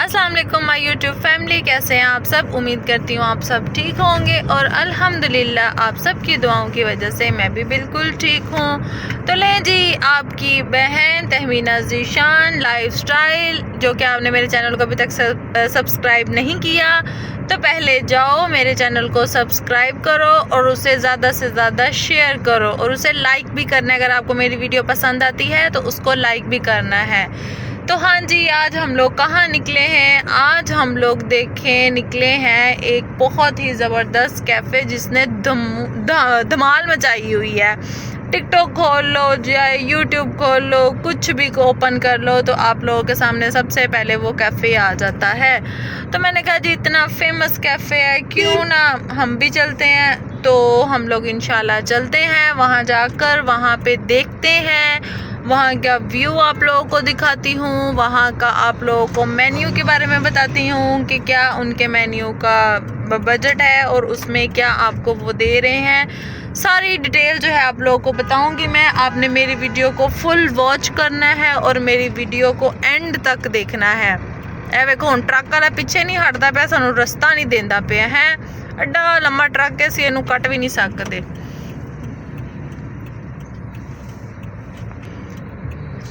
अस्सलाम वालेकुम my YouTube family, कैसे हैं आप सब। उम्मीद करती हूँ आप सब ठीक होंगे और अल्हम्दुलिल्लाह आप सब की दुआओं की वजह से मैं भी बिल्कुल ठीक हूँ। तो लें जी, आपकी बहन तहमीना ज़ीशान लाइफस्टाइल, जो कि आपने मेरे चैनल को अभी तक सब्सक्राइब नहीं किया तो पहले जाओ मेरे चैनल को सब्सक्राइब करो और उसे ज़्यादा से ज़्यादा शेयर करो और उसे लाइक भी करना है। अगर आपको मेरी वीडियो पसंद आती है तो उसको लाइक भी करना है। तो हाँ जी, आज हम लोग कहाँ निकले हैं। आज हम लोग निकले हैं एक बहुत ही ज़बरदस्त कैफ़े जिसने धमाल मचाई हुई है। टिकटॉक खोल लो या यूट्यूब खोल लो, कुछ भी ओपन कर लो तो आप लोगों के सामने सबसे पहले वो कैफ़े आ जाता है। तो मैंने कहा जी, इतना फेमस कैफ़े है, क्यों ना हम भी चलते हैं। तो हम लोग इंशाल्लाह चलते हैं वहाँ जाकर, वहाँ पे देखते हैं वहाँ का व्यू आप लोगों को दिखाती हूँ, वहाँ का आप लोगों को मेन्यू के बारे में बताती हूँ कि क्या उनके मेन्यू का बजट है और उसमें क्या आपको वो दे रहे हैं। सारी डिटेल जो है आप लोगों को बताऊँगी मैं। आपने मेरी वीडियो को फुल वॉच करना है और मेरी वीडियो को एंड तक देखना है। ए वेखो हुण ट्रक वाला पीछे नहीं हटता पिया, सानू रस्ता नहीं देंदा पिया है। एडा लंबा ट्रक है, असीं इहनूं कट भी नहीं सकते।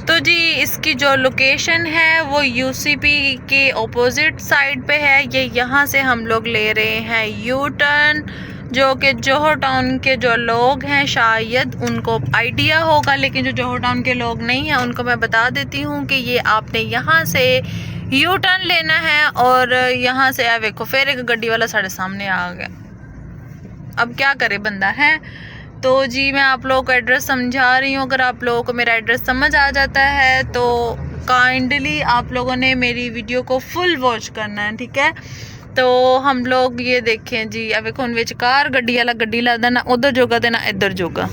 तो जी, इसकी जो लोकेशन है वो यूसीपी के ऑपोजिट साइड पे है। ये यहाँ से हम लोग ले रहे हैं यू टर्न, जो कि जोहर टाउन के जो लोग हैं शायद उनको आइडिया होगा, लेकिन जो जोहर टाउन के लोग नहीं हैं उनको मैं बता देती हूँ कि ये आपने यहाँ से यू टर्न लेना है और यहाँ से देखो फिर एक गड्डी वाला साढ़े सामने आ गया। अब क्या करे बंदा है। तो जी, मैं आप लोगों को एड्रेस समझा रही हूँ। अगर आप लोगों को मेरा एड्रेस समझ आ जाता है तो काइंडली आप लोगों ने मेरी वीडियो को फुल वॉच करना है, ठीक है। तो हम लोग ये देखें जी, अब देखो विच कार गड्डी वाला गड्डी लादा ना उधर जोगा देना इधर जोगा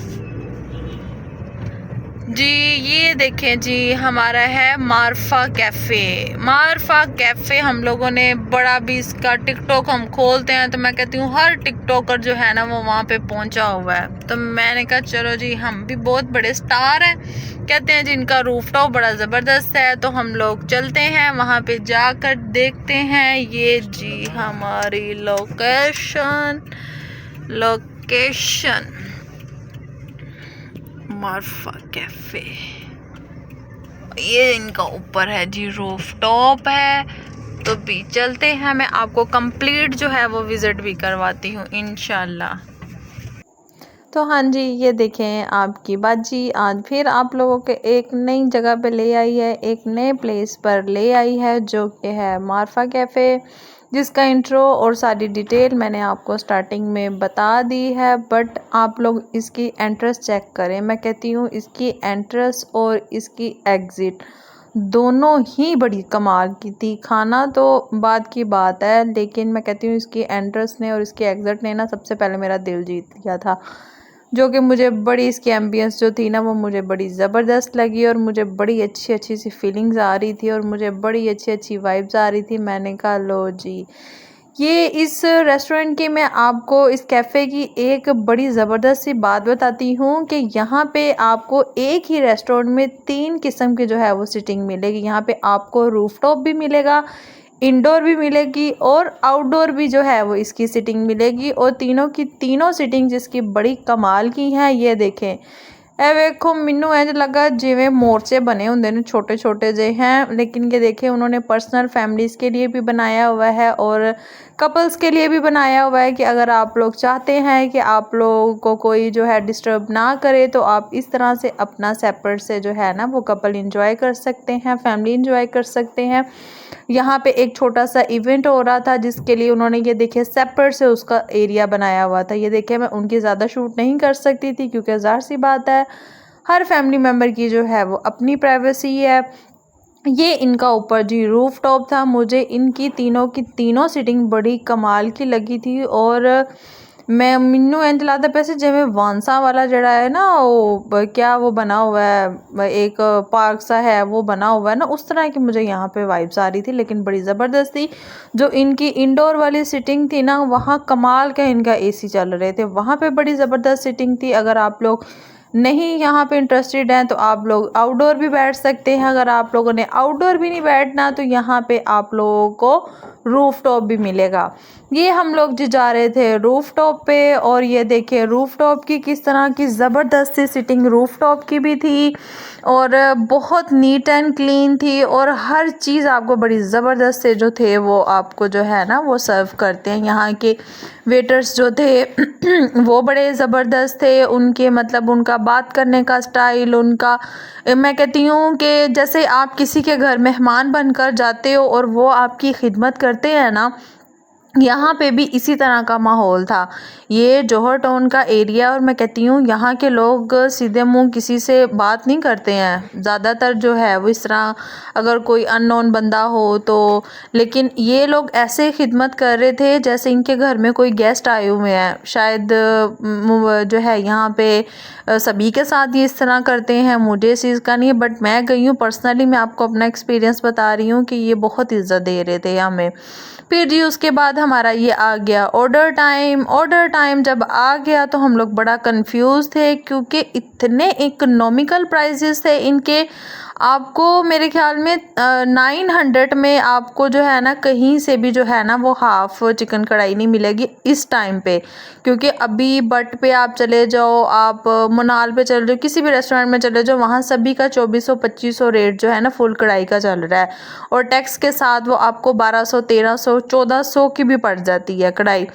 जी। ये देखें जी, हमारा है मारफा कैफ़े। मारफा कैफ़े हम लोगों ने बड़ा भी इसका टिकटॉक हम खोलते हैं तो मैं कहती हूँ हर टिकटॉकर जो है ना वो वहाँ पे पहुँचा हुआ है। तो मैंने कहा चलो जी, हम भी बहुत बड़े स्टार हैं, कहते हैं जिनका रूफटॉप बड़ा ज़बरदस्त है। तो हम लोग चलते हैं वहाँ पे जाकर देखते हैं। ये जी हमारी लोकेशन मारफा कैफ़े, ये इनका ऊपर है जी, रूफटॉप है। तो भी चलते हैं, मैं आपको कंप्लीट जो है वो विज़िट भी करवाती हूँ इंशाल्लाह। तो हाँ जी, ये देखें आपकी बाजी आज फिर आप लोगों के एक नई जगह पे ले आई है, एक नए प्लेस पर ले आई है, जो कि है मारफा कैफ़े, जिसका इंट्रो और सारी डिटेल मैंने आपको स्टार्टिंग में बता दी है। बट आप लोग इसकी एंट्रेंस चेक करें। मैं कहती हूँ इसकी एंट्रेंस और इसकी एग्ज़िट दोनों ही बड़ी कमाल की थी। खाना तो बाद की बात है, लेकिन मैं कहती हूँ इसकी एंट्रेंस ने और इसकी एग्ज़िट ने ना सबसे पहले मेरा दिल जीत लिया था, जो कि मुझे बड़ी इसकी एम्बियंस जो थी ना वो मुझे बड़ी ज़बरदस्त लगी और मुझे बड़ी अच्छी अच्छी सी फीलिंग्स आ रही थी और मुझे बड़ी अच्छी अच्छी वाइब्स आ रही थी। मैंने कहा लो जी, ये इस रेस्टोरेंट की मैं आपको इस कैफ़े की एक बड़ी ज़बरदस्त सी बात बताती हूँ कि यहाँ पे आपको एक ही रेस्टोरेंट में 3 किस्म की जो है वो सीटिंग मिलेगी। यहाँ पे आपको रूफटॉप भी मिलेगा, इंडोर भी मिलेगी और आउटडोर भी जो है वो इसकी सीटिंग मिलेगी, और तीनों की तीनों सीटिंग जिसकी बड़ी कमाल की हैं। ये देखें, ए वेखो मैनू इंज लगा जिवें मोर्चे बने होंगे ने छोटे छोटे जे हैं, लेकिन ये देखें उन्होंने पर्सनल फैमिलीज़ के लिए भी बनाया हुआ है और कपल्स के लिए भी बनाया हुआ है कि अगर आप लोग चाहते हैं कि आप लोगों को कोई जो है डिस्टर्ब ना करे तो आप इस तरह से अपना सेपरेट से जो है ना वो कपल इंजॉय कर सकते हैं, फैमिली इंजॉय कर सकते हैं। यहाँ पे एक छोटा सा इवेंट हो रहा था जिसके लिए उन्होंने ये देखिए सेपरेट से उसका एरिया बनाया हुआ था। ये देखिए मैं उनकी ज़्यादा शूट नहीं कर सकती थी क्योंकि ज़ाहिर सी बात है हर फैमिली मेम्बर की जो है वो अपनी प्राइवेसी है। ये इनका ऊपर जी रूफ टॉप था। मुझे इनकी तीनों की तीनों सीटिंग बड़ी कमाल की लगी थी और मैनू इंज लगता पैसे जिवें वांसा वाला जड़ा है ना वो क्या वो बना हुआ है, एक पार्क सा है वो बना हुआ है ना, उस तरह की मुझे यहाँ पे वाइब्स आ रही थी, लेकिन बड़ी ज़बरदस्त थी। जो इनकी इंडोर वाली सीटिंग थी ना, वहाँ कमाल के इनका एसी चल रहे थे, वहाँ पे बड़ी ज़बरदस्त सीटिंग थी। अगर आप लोग नहीं यहाँ पे इंटरेस्टेड हैं तो आप लोग आउटडोर भी बैठ सकते हैं। अगर आप लोगों ने आउटडोर भी नहीं बैठना तो यहाँ पे आप लोगों को रूफ टॉप भी मिलेगा। ये हम लोग जो जा रहे थे रूफ टॉप पे, और ये देखिए रूफ टॉप की किस तरह की ज़बरदस्त सी सिटिंग रूफ टॉप की भी थी, और बहुत नीट एंड क्लीन थी, और हर चीज़ आपको बड़ी ज़बरदस्त से जो थे वो आपको जो है ना वो सर्व करते हैं। यहाँ के वेटर्स जो थे वो बड़े ज़बरदस्त थे, उनके मतलब उनका बात करने का स्टाइल, उनका मैं कहती हूँ कि जैसे आप किसी के घर मेहमान बनकर जाते हो और वो आपकी खिदमत करते हैं ना, यहाँ पे भी इसी तरह का माहौल था। ये जौहर टाउन का एरिया, और मैं कहती हूँ यहाँ के लोग सीधे मुंह किसी से बात नहीं करते हैं ज़्यादातर जो है वो, इस तरह अगर कोई अननोन बंदा हो तो। लेकिन ये लोग ऐसे खिदमत कर रहे थे जैसे इनके घर में कोई गेस्ट आए हुए हैं। शायद जो है यहाँ पे सभी के साथ ये इस तरह करते हैं, मुझे इस चीज़ का नहीं है, बट मैं गई हूँ पर्सनली, मैं आपको अपना एक्सपीरियंस बता रही हूँ कि ये बहुत इज़्ज़त दे रहे थे हमें। फिर जी उसके बाद हमारा ये आ गया ऑर्डर टाइम। ऑर्डर टाइम जब आ गया तो हम लोग बड़ा कंफ्यूज थे, क्योंकि इतने इकोनॉमिकल प्राइसेस थे इनके। आपको मेरे ख्याल में 900 में आपको जो है ना कहीं से भी जो है ना वो हाफ़ चिकन कढ़ाई नहीं मिलेगी इस टाइम पे। क्योंकि अभी बट पे आप चले जाओ, आप मनाल पे चले जाओ, किसी भी रेस्टोरेंट में चले जाओ, वहाँ सभी का 2400-2500 रेट जो है ना फुल कढ़ाई का चल रहा है, और टैक्स के साथ वो आपको 1200, 1300, 1400 की भी पड़ जाती है कढ़ाई।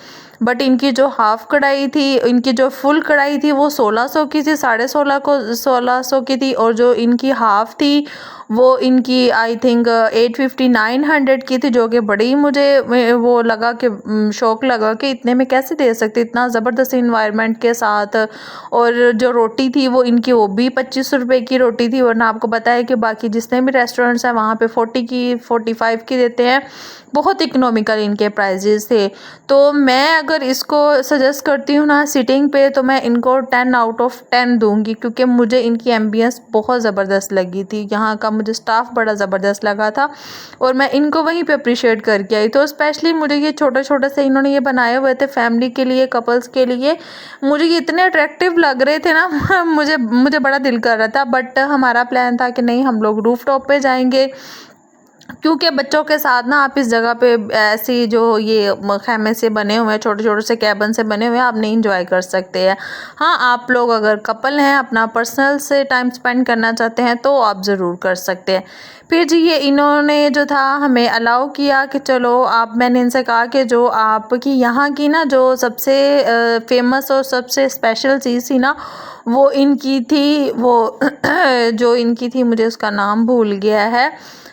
बट इनकी जो हाफ़ कढ़ाई थी, इनकी जो फुल कढ़ाई थी वो 1600 की थी, 1650 की थी, और जो इनकी हाफ़ थी वो इनकी आई थिंक 850, 900 की थी, जो कि बड़ी मुझे वो लगा कि शौक लगा कि इतने में कैसे दे सकते, इतना ज़बरदस्त इन्वायरमेंट के साथ। और जो रोटी थी वो इनकी वो भी 25 रुपये की रोटी थी, वरना आपको पता है कि बाकी जितने भी रेस्टोरेंट्स हैं वहाँ पे 40 की 45 की देते हैं। बहुत इकोनॉमिकल इनके प्राइजेस थे। तो मैं अगर इसको सजेस्ट करती हूँ ना सिटिंग पे, तो मैं इनको 10 आउट ऑफ 10 दूंगी, क्योंकि मुझे इनकी एम्बियंस बहुत ज़बरदस्त लगी थी। यहाँ का मुझे स्टाफ बड़ा ज़बरदस्त लगा था, और मैं इनको वहीं पे अप्रिशिएट करके आई। तो स्पेशली मुझे ये छोटे छोटे से इन्होंने ये बनाए हुए थे फैमिली के लिए, कपल्स के लिए, मुझे ये इतने अट्रैक्टिव लग रहे थे ना मुझे बड़ा दिल कर रहा था। बट हमारा प्लान था कि नहीं, हम लोग रूफ टॉप पे जाएंगे, क्योंकि बच्चों के साथ ना आप इस जगह पे ऐसी जो ये खैमे से बने हुए हैं, छोटे छोटे से कैबन से बने हुए हैं, आप नहीं इंजॉय कर सकते हैं। हाँ, आप लोग अगर कपल हैं, अपना पर्सनल से टाइम स्पेंड करना चाहते हैं तो आप ज़रूर कर सकते हैं। फिर जी ये इन्होंने जो था हमें अलाउ किया कि चलो आप, मैंने इनसे कहा कि जो आपकी यहाँ की ना जो सबसे फेमस और सबसे स्पेशल चीज़ थी ना वो इनकी थी, वो जो इनकी थी मुझे उसका नाम भूल गया है,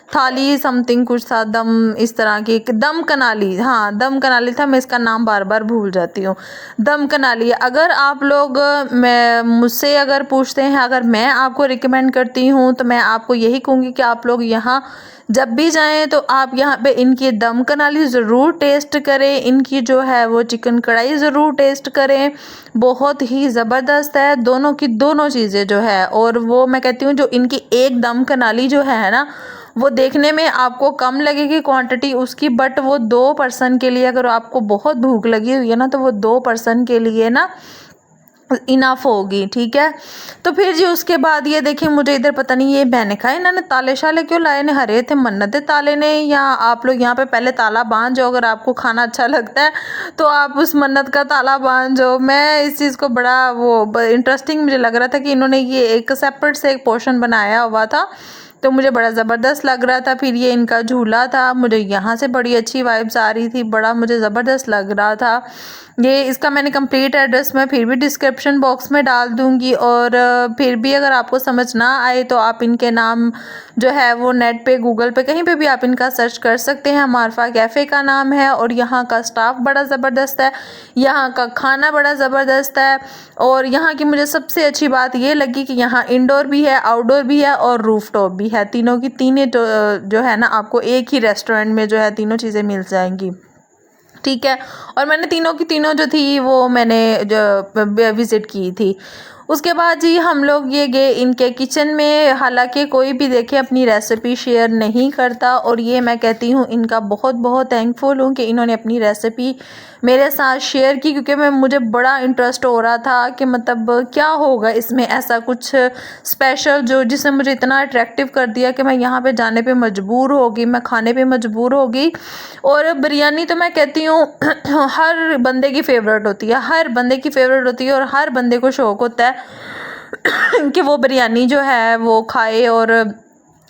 थाली समथिंग कुछ था, दम इस तरह की, दम कनाली, हाँ दम कनाली था, मैं इसका नाम बार बार भूल जाती हूँ। दम कनाली, अगर आप लोग मैं मुझसे अगर पूछते हैं, अगर मैं आपको रिकमेंड करती हूँ तो मैं आपको यही कहूँगी कि आप लोग यहाँ जब भी जाएं तो आप यहाँ पे इनकी दम कनाली ज़रूर टेस्ट करें, इनकी जो है वो चिकन कढ़ाई ज़रूर टेस्ट करें, बहुत ही ज़बरदस्त है दोनों की दोनों चीज़ें जो है। और वो मैं कहती हूँ जो इनकी एक दम कनाली जो है ना वो देखने में आपको कम लगेगी क्वांटिटी उसकी, बट वो 2 पर्सन के लिए, अगर आपको बहुत भूख लगी हुई है ना तो वो 2 पर्सन के लिए ना इनफ होगी, ठीक है। तो फिर जी उसके बाद ये देखिए, मुझे इधर पता नहीं ये मैंने कहा इन्होंने ताले शाले क्यों लाए ने, हरे थे मन्नते ताले ने, या आप लोग यहाँ पे पहले ताला बांध जाओ, अगर आपको खाना अच्छा लगता है तो आप उस मन्नत का ताला बांध जाओ। मैं इस चीज़ को बड़ा वो इंटरेस्टिंग मुझे लग रहा था कि इन्होंने ये एक सेपरेट से एक पोर्शन बनाया हुआ था, तो मुझे बड़ा ज़बरदस्त लग रहा था। फिर ये इनका झूला था, मुझे यहाँ से बड़ी अच्छी वाइब्स आ रही थी, बड़ा मुझे ज़बरदस्त लग रहा था। ये इसका मैंने कंप्लीट एड्रेस मैं फिर भी डिस्क्रिप्शन बॉक्स में डाल दूँगी, और फिर भी अगर आपको समझ ना आए तो आप इनके नाम जो है वो नेट पे गूगल पे कहीं पे भी आप इनका सर्च कर सकते हैं। मारफा कैफ़े का नाम है, और यहाँ का स्टाफ बड़ा ज़बरदस्त है, यहाँ का खाना बड़ा ज़बरदस्त है, और यहाँ की मुझे सबसे अच्छी बात ये लगी कि यहाँ इंडोर भी है, आउटडोर भी है, और रूफ टॉप भी है। तीनों की तीनों जो है ना आपको एक ही रेस्टोरेंट में जो है तीनों चीज़ें मिल जाएंगी, ठीक है। और मैंने तीनों की तीनों जो थी वो मैंने जो विज़िट की थी। उसके बाद जी हम लोग ये गए इनके किचन में। हालांकि कोई भी देखे अपनी रेसिपी शेयर नहीं करता, और ये मैं कहती हूँ इनका बहुत बहुत थैंकफुल हूँ कि इन्होंने अपनी रेसिपी मेरे साथ शेयर की, क्योंकि मुझे बड़ा इंटरेस्ट हो रहा था कि मतलब क्या होगा इसमें ऐसा कुछ स्पेशल जो जिसने मुझे इतना अट्रैक्टिव कर दिया कि मैं यहाँ पे जाने पे मजबूर हो गई, मैं खाने पे मजबूर हो गई। और बिरयानी तो मैं कहती हूँ हर बंदे की फ़ेवरेट होती है, हर बंदे की फ़ेवरेट होती है, और हर बंदे को शौक़ होता है कि वो बिरयानी जो है वो खाए, और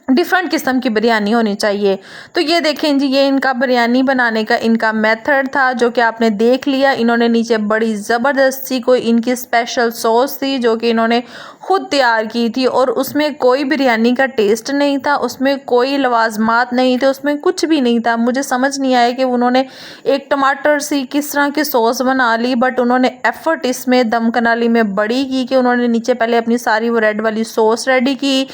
डिफरेंट किस्म की बिरयानी होनी चाहिए। तो ये देखें जी, ये इनका बिरयानी बनाने का इनका मेथड था जो कि आपने देख लिया। इन्होंने नीचे बड़ी ज़बरदस्त सी कोई इनकी स्पेशल सॉस थी जो कि इन्होंने खुद तैयार की थी, और उसमें कोई बिरयानी का टेस्ट नहीं था, उसमें कोई लवाजमात नहीं थे, उसमें कुछ भी नहीं था। मुझे समझ नहीं आया कि उन्होंने एक टमाटर सी किस तरह की सॉस बना ली, बट उन्होंने एफ़र्ट इसमें दम कनाली में बड़ी की कि उन्होंने नीचे पहले अपनी सारी वो रेड वाली सॉस रेडी की।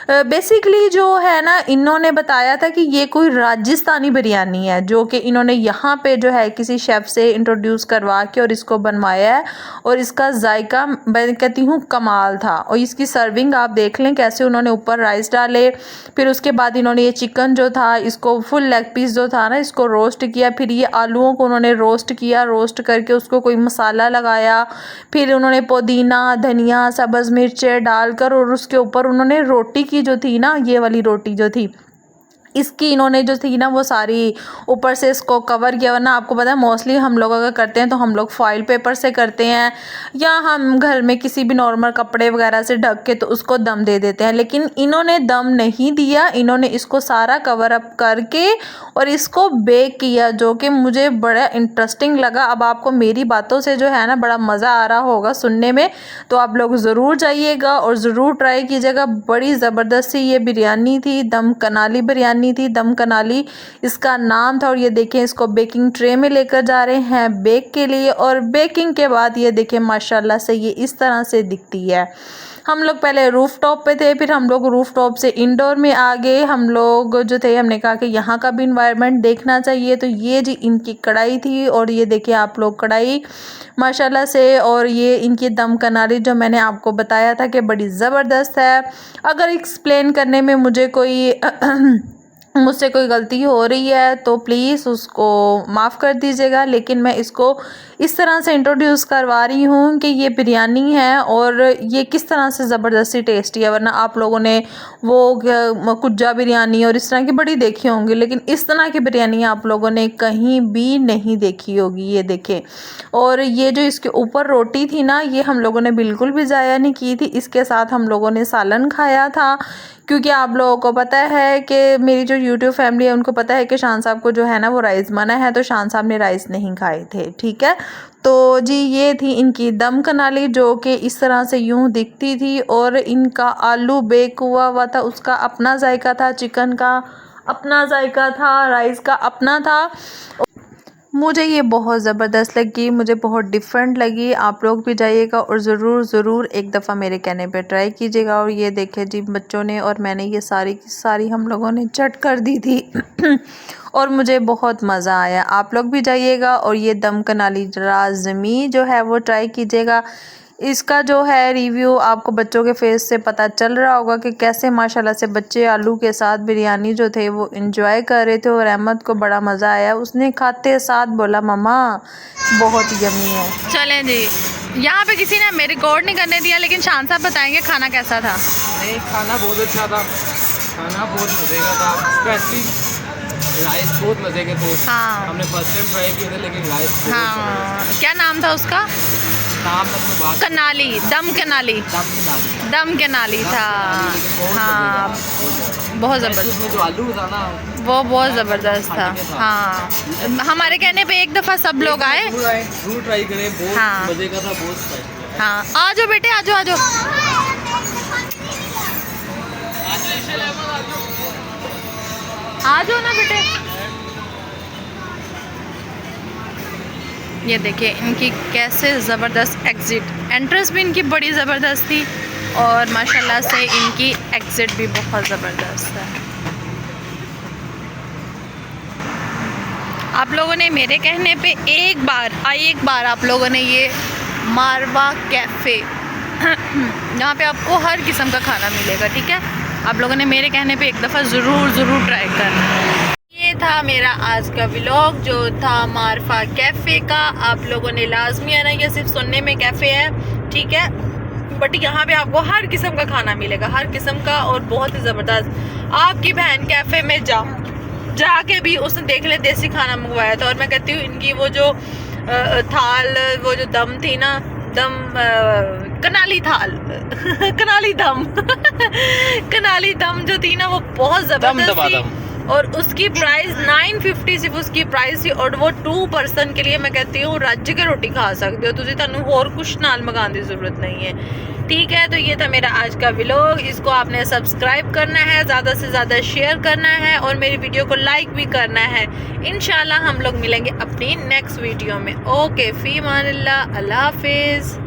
बेसिकली जो है ना, इन्होंने बताया था कि ये कोई राजस्थानी बिरयानी है जो कि इन्होंने यहाँ पे जो है किसी शेफ़ से इंट्रोड्यूस करवा के और इसको बनवाया है, और इसका जायका मैं कहती हूँ कमाल था। और इसकी सर्विंग आप देख लें कैसे उन्होंने ऊपर राइस डाले, फिर उसके बाद इन्होंने ये चिकन जो था इसको फुल लेग पीस जो था ना इसको रोस्ट किया, फिर ये आलूओं को उन्होंने रोस्ट किया, रोस्ट करके उसको कोई मसाला लगाया, फिर उन्होंने पुदीना धनिया सब्ज़ मिर्चें डालकर और उसके ऊपर उन्होंने रोटी की जो थी ना, ये वाली रोटी जो थी इसकी इन्होंने जो थी ना वो सारी ऊपर से इसको कवर किया। वरना आपको पता है मोस्टली हम लोग अगर करते हैं तो हम लोग फॉइल पेपर से करते हैं, या हम घर में किसी भी नॉर्मल कपड़े वगैरह से ढक के तो उसको दम दे देते हैं, लेकिन इन्होंने दम नहीं दिया। इन्होंने इसको सारा कवर अप करके और इसको बेक किया, जो कि मुझे बड़ा इंटरेस्टिंग लगा। अब आपको मेरी बातों से जो है ना बड़ा मज़ा आ रहा होगा सुनने में, तो आप लोग ज़रूर जाइएगा और ज़रूर ट्राई कीजिएगा। बड़ी ज़बरदस्त सी ये बिरयानी थी, दम कनाली बिरयानी थी, दम कनाली इसका नाम था। और ये देखें इसको बेकिंग ट्रे में लेकर जा रहे हैं बेक के लिए, और बेकिंग के बाद ये देखें माशाल्लाह से ये इस तरह से दिखती है। हम लोग पहले रूफ टॉप पे थे, फिर हम लोग रूफ टॉप से इंडोर में आ गए। हम लोग जो थे हमने कहा कि यहाँ का भी इन्वायरमेंट देखना चाहिए, तो ये जी इनकी कढ़ाई थी, और ये देखिए आप लोग कढ़ाई माशाल्लाह से। और ये इनकी दम कनाली जो मैंने आपको बताया था कि बड़ी ज़बरदस्त है। अगर एक्सप्लेन करने में मुझसे कोई गलती हो रही है तो प्लीज़ उसको माफ़ कर दीजिएगा, लेकिन मैं इसको इस तरह से इंट्रोड्यूस करवा रही हूँ कि ये बिरयानी है और ये किस तरह से ज़बरदस्ती टेस्टी है। वरना आप लोगों ने वो कुज्जा बिरयानी और इस तरह की बड़ी देखी होंगी, लेकिन इस तरह की बिरयानी आप लोगों ने कहीं भी नहीं देखी होगी। ये देखें, और ये जो इसके ऊपर रोटी थी ना, ये हम लोगों ने बिल्कुल भी ज़ाया नहीं की थी। इसके साथ हम लोगों ने सालन खाया था, क्योंकि आप लोगों को पता है कि मेरी जो यूट्यूब फैमिली है उनको पता है कि शान साहब को जो है ना वो राइस मना है, तो शान साहब ने राइस नहीं खाए थे। ठीक है, तो जी ये थी इनकी दम कनाली जो कि इस तरह से यूं दिखती थी, और इनका आलू बेक हुआ था, उसका अपना जायका था, चिकन का अपना जायका था, राइस का अपना था। मुझे ये बहुत ज़बरदस्त लगी, मुझे बहुत डिफरेंट लगी। आप लोग भी जाइएगा और ज़रूर एक दफ़ा मेरे कहने पे ट्राई कीजिएगा। और ये देखे जी बच्चों ने और मैंने ये सारी की सारी हम लोगों ने चट कर दी थी और मुझे बहुत मज़ा आया। आप लोग भी जाइएगा और ये दम कनाली राज़मी जो है वो ट्राई कीजिएगा। इसका जो है रिव्यू आपको बच्चों के फेस से पता चल रहा होगा कि कैसे माशाल्लाह से बच्चे आलू के साथ बिरयानी जो थे वो एंजॉय कर रहे थे, और अहमद को बड़ा मज़ा आया। उसने खाते साथ बोला मम्मा बहुत यमी है। चलें जी, यहाँ पे किसी ने हमें रिकॉर्ड नहीं करने दिया, लेकिन शान साहब बताएंगे खाना कैसा था। नहीं, खाना बहुत अच्छा था, खाना बहुत मज़े का था, स्पेशली राइस बहुत मज़े के थे। हाँ, हमने फर्स्ट टाइम ट्राई किए थे, लेकिन राइस क्या नाम था उसका? कनाली, दम कनाली था। हाँ, बहुत ज़बरदस्त, जो आलू था ना वो बहुत ज़बरदस्त था। हाँ, हमारे कहने पे एक दफ़ा सब लोग आए, जरूर ट्राई करें, बहुत मज़े का था, बहुत। हाँ, आ जाओ बेटे, आ जाओ ना बेटे। ये देखिए इनकी कैसे ज़बरदस्त एग्ज़िट, एंट्रेंस भी इनकी बड़ी ज़बरदस्त थी, और माशाल्लाह से इनकी एग्ज़िट भी बहुत ज़बरदस्त है। आप लोगों ने मेरे कहने पे एक बार आप लोगों ने ये मारवा कैफ़े यहाँ पे आपको हर किस्म का खाना मिलेगा, ठीक है। आप लोगों ने मेरे कहने पे एक दफ़ा ज़रूर ट्राई करना है। ये था मेरा आज का व्लॉग जो था मारफा कैफ़े का। आप लोगों ने लाजमी आना, ये सिर्फ सुनने में कैफ़े है, ठीक है, बट यहाँ पे आपको हर किस्म का खाना मिलेगा, हर किस्म का, और बहुत ही ज़बरदस्त। आपकी बहन कैफ़े में जाके भी उसने देख ले देसी खाना मंगवाया था, और मैं कहती हूँ इनकी वो जो थाल, वो जो दम थी ना, कनाली थाल कनाली दम कनाली दम जो थी ना वो बहुत ज़बरदस्त थी, और उसकी प्राइस 950 सिर्फ उसकी प्राइस थी, और वो 2 पर्सन के लिए मैं कहती हूँ रज के रोटी खा सकते हो तुझे, तुहानू होर कुछ नाल मंगाने की जरूरत नहीं है, ठीक है। तो ये था मेरा आज का व्लॉग। इसको आपने सब्सक्राइब करना है, ज़्यादा से ज़्यादा शेयर करना है, और मेरी वीडियो को लाइक भी करना है। इंशाल्लाह हम लोग मिलेंगे अपनी नेक्स्ट वीडियो में। ओके, फी मानिल्लाह, अल्लाह हाफिज़।